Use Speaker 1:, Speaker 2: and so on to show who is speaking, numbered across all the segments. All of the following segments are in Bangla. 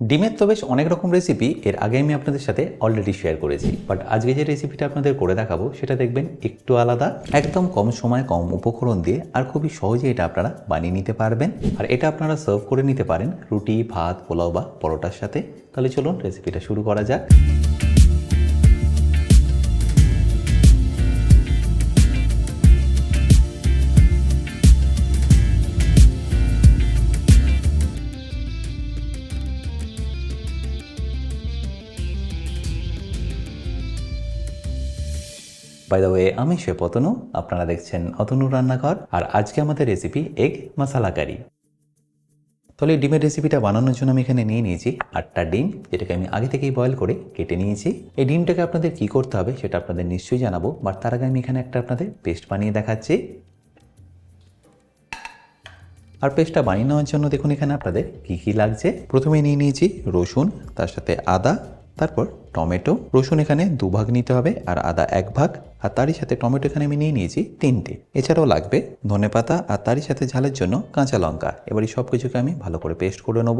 Speaker 1: ডিমের তো বেশ অনেক রকম রেসিপি এর আগে আমি আপনাদের সাথে অলরেডি শেয়ার করেছি, বাট আজকে যে রেসিপিটা আপনাদের করে দেখাবো সেটা দেখবেন একটু আলাদা, একদম কম সময় কম উপকরণ দিয়ে আর খুবই সহজে এটা আপনারা বানিয়ে নিতে পারবেন। আর এটা আপনারা সার্ভ করে নিতে পারেন রুটি, ভাত, পোলাও বা পরোটার সাথে। তাহলে চলুন রেসিপিটা শুরু করা যাক। বাই দ্য ওয়ে, আমি শেফ অতনু, আপনারা দেখছেন অতনু রান্নাঘর। আর আজকে আমাদের রেসিপি এগ মশালা কারি। তাহলে ডিমের রেসিপিটা বানানোর জন্য আমি এখানে নিয়ে নিয়েছি 8টা ডিম, যেটাকে আমি আগে থেকেই বয়েল করে কেটে নিয়েছি। এই ডিমটাকে আপনাদের কি করতে হবে সেটা আপনাদের নিশ্চয়ই জানাবো, বাট তার আগে আমি এখানে আপনাদের পেস্ট বানিয়ে দেখাচ্ছি। আর পেস্টটা বানিয়ে নেওয়ার জন্য দেখুন এখানে আপনাদের কি লাগছে। প্রথমে নিয়ে নিয়েছি রসুন, তার সাথে আদা, তারপর টমেটো। রসুন এখানে 2 ভাগ নিতে হবে আর আদা 1 ভাগ, আর তারই সাথে টমেটো এখানে আমি নিয়ে নিয়েছি 3টে। এছাড়াও লাগবে ধনেপাতা আর তারই সাথে ঝালের জন্য কাঁচা লঙ্কা। এবার এই সব কিছুকে আমি ভালো করে পেস্ট করে নেব।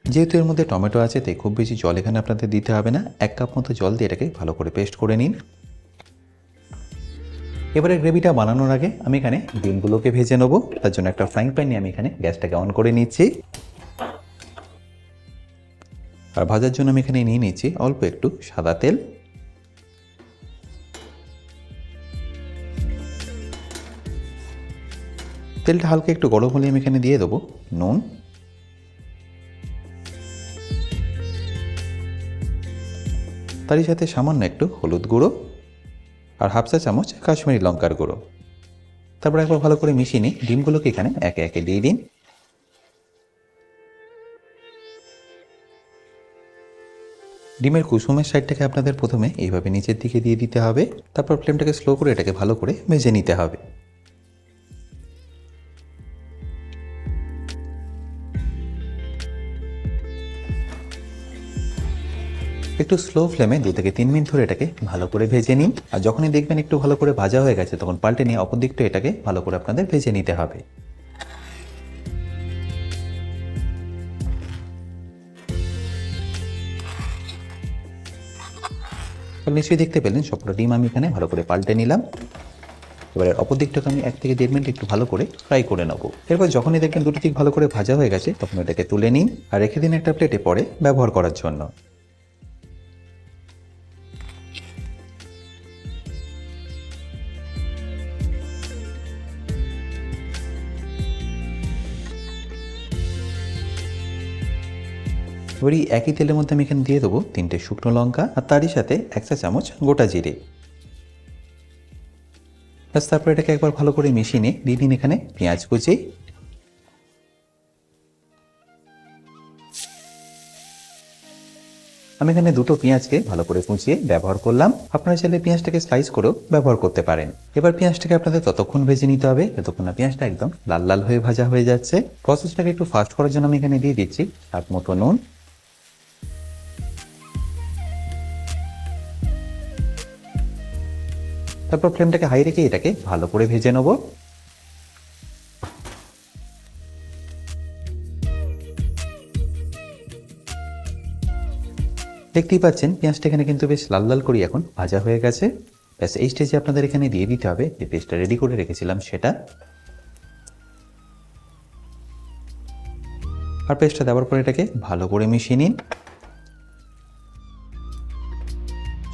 Speaker 1: যেহেতু এর মধ্যে টমেটো আছে তাই খুব বেশি জল এখানে আপনাদের দিতে হবে না। 1 কাপ মতো জল দিয়ে এটাকে ভালো করে পেস্ট করে নিন। এবারে গ্রেভিটা বানানোর আগে আমি এখানে ডিমগুলোকে ভেজে নেবো। তার জন্য একটা ফ্রাইং প্যান নিয়ে আমি এখানে গ্যাসটাকে অন করে নিচ্ছি। আর ভাজার জন্য আমি এখানে নিয়ে নিচ্ছি অল্প একটু সাদা তেল। তেলটা হালকা একটু গরম হলে আমি এখানে দিয়ে দেবো নুন, তারই সাথে সামান্য একটু হলুদ গুঁড়ো আর হাফ চা চামচ কাশ্মীরি লঙ্কার গুঁড়ো। তারপর একবার ভালো করে মিশিয়ে নিই। ডিমগুলোকে এখানে একে একে দিয়ে দিন। ডিমের কুসুমের সাইডটাকে আপনাদের প্রথমে এইভাবে নিচের দিকে দিয়ে দিতে হবে। তারপর ফ্লেমটাকে স্লো করে এটাকে ভালো করে ভেজে নিতে হবে। একটু স্লো ফ্লেমে 2 থেকে 3 মিনিট ধরে এটাকে ভালো করে ভেজে নিন। আর যখনই দেখবেন একটু ভালো করে ভাজা হয়ে গেছে তখন পাল্টে নিয়ে অপর দিকটা এটাকে ভালো করে আপনাদের ভেজে নিতে হবে। নিশ্চয়ই দেখতে পেলেন সবটা ডিম আমি এখানে ভালো করে পাল্টে নিলাম। এবারে অপর দিকটাকে আমি 1 থেকে 1.5 মিনিট একটু ভালো করে ফ্রাই করে নেবো। এরপর যখনই দেখবেন দুটো দিক ভালো করে ভাজা হয়ে গেছে তখন এটাকে তুলে নিন আর রেখে দিন একটা প্লেটে পরে ব্যবহার করার জন্য। এবার এই একই তেলের মধ্যে আমি এখানে দিয়ে দেবো 3টে শুকনো লঙ্কা আর তারই সাথে 1 চা চামচ গোটা জিরে। ব্যাস, তারপর এটাকে একবার ভালো করে মিশিয়ে নিয়ে দিয়ে দিন এখানে পেঁয়াজ কুচি। আমি এখানে 2টো পেঁয়াজকে ভালো করে কুচিয়ে ব্যবহার করলাম। আপনারা চাইলে পেঁয়াজটাকে স্লাইস করেও ব্যবহার করতে পারেন। এবার পেঁয়াজটাকে আপনাদের ততক্ষণ ভেজে নিতে হবে যতক্ষণ না পেঁয়াজটা একদম লাল লাল হয়ে ভাজা হয়ে যাচ্ছে। প্রসেসটাকে একটু ফাস্ট করার জন্য আমি এখানে দিয়ে দিচ্ছি স্বাদ মতো নুন। তারপর ফ্লেমটাকে হাই রেখে এটাকে ভালো করে ভেজে নেব। দেখতেই পাচ্ছেন পেঁয়াজটা এখানে কিন্তু বেশ লাল লাল করে এখন ভাজা হয়ে গেছে। ব্যাস, এই স্টেজে আপনাদের এখানে দিয়ে দিতে হবে যে পেস্টটা রেডি করে রেখেছিলাম সেটা। আর পেস্টটা দেওয়ার পর এটাকে ভালো করে মিশিয়ে নিন।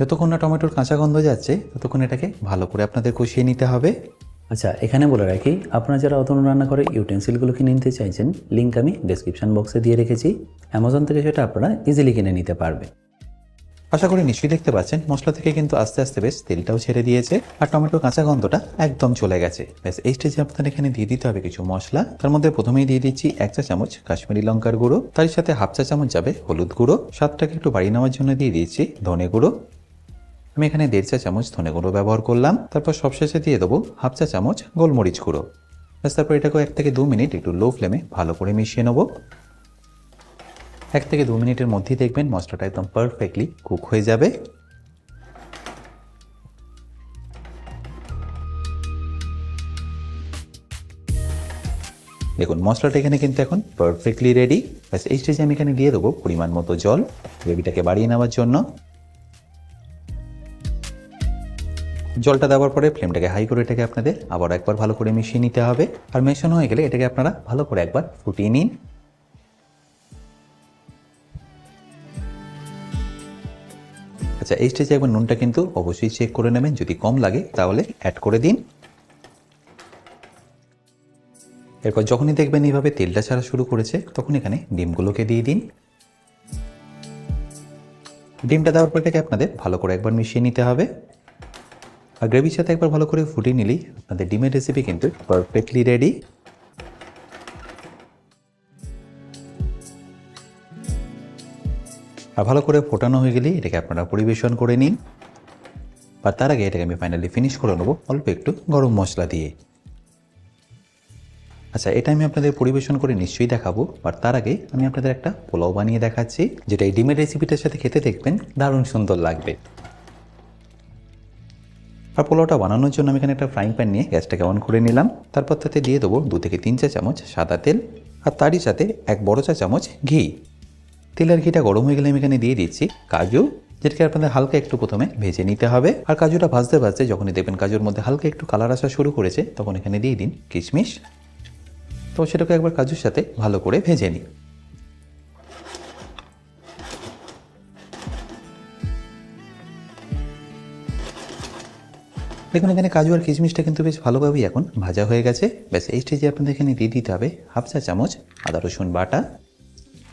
Speaker 1: যতক্ষণ না টমেটোর কাঁচা গন্ধ যাচ্ছে ততক্ষণ এটাকে ভালো করে আপনাদের কষিয়ে নিতে হবে। আচ্ছা, এখানে বলে রাখি, আপনারা যারা অতনু রান্নাঘরে ইউটেন্সিলগুলো কিনে নিতে চাইছেন লিঙ্ক আমি ডেসক্রিপশন বক্সে দিয়ে রেখেছি। অ্যামাজন থেকে সেটা আপনারা ইজিলি কিনে নিতে পারবেন। আশা করি নিশ্চয়ই দেখতে পাচ্ছেন মশলা থেকে কিন্তু আস্তে আস্তে বেশ তেলটাও ছেড়ে দিয়েছে আর টমেটোর কাঁচা গন্ধটা একদম চলে গেছে। ব্যাস, এই স্টেজে আপনাদের এখানে দিয়ে দিতে হবে কিছু মশলা। তার মধ্যে প্রথমেই দিয়ে দিচ্ছি 1 চা চামচ কাশ্মীরি লঙ্কার গুঁড়ো, তার সাথে হাফ চা চামচ যাবে হলুদ গুঁড়ো, স্বাদটাকে একটু বাড়িয়ে নেওয়ার জন্য দিয়ে দিচ্ছি ধনে গুঁড়ো। আমি এখানে 1.5 চা চামচ ধনে গুঁড়ো ব্যবহার করলাম। তারপর সবশেষে দিয়ে দেবো হাফ চা চামচ গোলমরিচ গুঁড়ো। ব্যাস, তারপর এটাকেও 1 থেকে 2 মিনিট একটু লো ফ্লেমে ভালো করে মিশিয়ে নেবো। 1 থেকে 2 মিনিটের মধ্যেই দেখবেন মশলাটা একদম পারফেক্টলি কুক হয়ে যাবে। দেখুন মশলাটা এখানে কিন্তু এখন পারফেক্টলি রেডি। ব্যাস এই স্টেজে আমি এখানে দিয়ে দেবো পরিমাণ মতো জল গ্রেভিটাকে বাড়িয়ে নেওয়ার জন্য। জলটা দেওয়ার পরে ফ্লেমটাকে হাই করে এটাকে আপনাদের আবার একবার ভালো করে মিশিয়ে নিতে হবে। আর মেশানো হয়ে গেলে এটাকে আপনারা ভালো করে একবার ফুটিয়ে নিন। আচ্ছা এই স্টেজে একবার নুনটা কিন্তু অবশ্যই চেক করে নেবেন, যদি কম লাগে তাহলে অ্যাড করে দিন। এরপর যখনই দেখবেন এইভাবে তেলটা ছাড়া শুরু করেছে তখন এখানে ডিমগুলোকে দিয়ে দিন। ডিমটা দেওয়ার পর এটাকে আপনাদের ভালো করে একবার মিশিয়ে নিতে হবে। আর গ্রেভির সাথে একবার ভালো করে ফুটিয়ে নিলেই আপনাদের ডিমের রেসিপি কিন্তু পারফেক্টলি রেডি। আর ভালো করে ফোটানো হয়ে গেলেই এটাকে আপনারা পরিবেশন করে নিন। আর তার আগে এটাকে আমি ফাইনালি ফিনিশ করে নেবো অল্প একটু গরম মশলা দিয়ে। আচ্ছা এটা আমি আপনাদের পরিবেশন করে নিশ্চয়ই দেখাবো, আর তার আগে আমি আপনাদের একটা পোলাও বানিয়ে দেখাচ্ছি, যেটা এই ডিমের রেসিপিটার সাথে খেতে দেখবেন দারুণ সুন্দর লাগবে। আর পোলাওটা বানানোর জন্য আমি এখানে একটা ফ্রাইং প্যান নিয়ে গ্যাসটাকে অন করে নিলাম। তারপর তাতে দিয়ে দেবো 2 থেকে 3 চা চামচ সাদা তেল, আর তারই সাথে 1 বড় চা চামচ ঘি। তেল আর ঘিটা গরম হয়ে গেলে আমি এখানে দিয়ে দিচ্ছি কাজু, যেটাকে আপনাদের হালকা একটু প্রথমে ভেজে নিতে হবে। আর কাজুটা ভাজতে ভাজতে যখনই দেখবেন কাজুর মধ্যে হালকা একটু কালার আসা শুরু করেছে তখন এখানে দিয়ে দিন কিশমিশ। তো সেটাকে একবার কাজুর সাথে ভালো করে ভেজে নিই। দেখুন এখানে কাজু আর কিশমিশটা কিন্তু বেশ ভালোভাবেই এখন ভাজা হয়ে গেছে। ব্যাস এই স্টেজে আপনাদের এখানে দিয়ে দিতে হবে 1/2 চা চামচ আদা রসুন বাটা।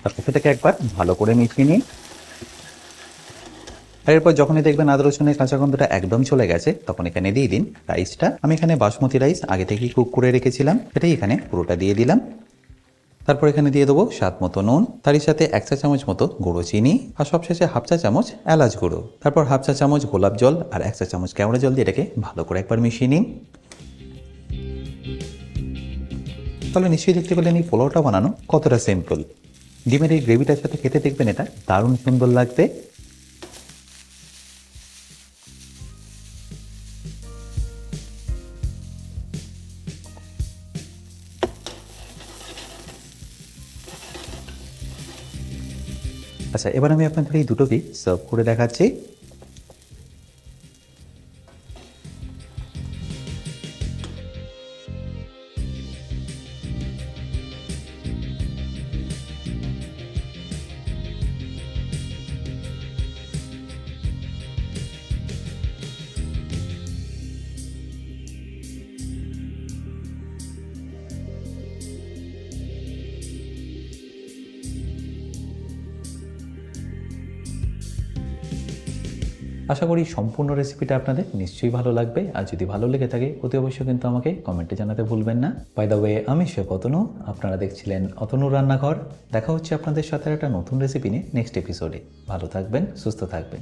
Speaker 1: তারপর সেটাকে একবার ভালো করে মিশিয়ে নিন। আর এরপর যখনই দেখবেন আদা রসুনের কাঁচা গন্ধটা একদম চলে গেছে তখন এখানে দিয়ে দিন রাইসটা। আমি এখানে বাসমতি রাইস আগে থেকেই কুক করে রেখেছিলাম, সেটাই এখানে পুরোটা দিয়ে দিলাম। তারপর এখানে দিয়ে দেবো স্বাদ মতো নুন, তারই সাথে 1 চা চামচ মতো গুঁড়ো চিনি, আর সবশেষে 1/2 চা চামচ এলাচ গুঁড়ো। তারপর 1/2 চা চামচ গোলাপ জল আর 1 চা চামচ কেওড়া জল দিয়ে এটাকে ভালো করে একবার মিশিয়ে নিন। তাহলে নিশ্চয়ই দেখতে পেলেন এই পোলাওটা বানানো কতটা সিম্পল। ডিমের এই গ্রেভিটার সাথে খেতে দেখবেন এটা দারুণ সুন্দর লাগবে। আচ্ছা এবার আমি আপনাদের এই দুটোকেই সার্ভ করে দেখাচ্ছি। আশা করি সম্পূর্ণ রেসিপিটা আপনাদের নিশ্চয়ই ভালো লাগবে। আর যদি ভালো লেগে থাকে অতি অবশ্যই কিন্তু আমাকে কমেন্টে জানাতে ভুলবেন না। বাই দ্য ওয়ে আমি শেফ অতনু, আপনারা দেখছিলেন অতনু রান্নাঘর। দেখা হচ্ছে আপনাদের সাথে একটা নতুন রেসিপি নিয়ে নেক্সট এপিসোডে। ভালো থাকবেন, সুস্থ থাকবেন।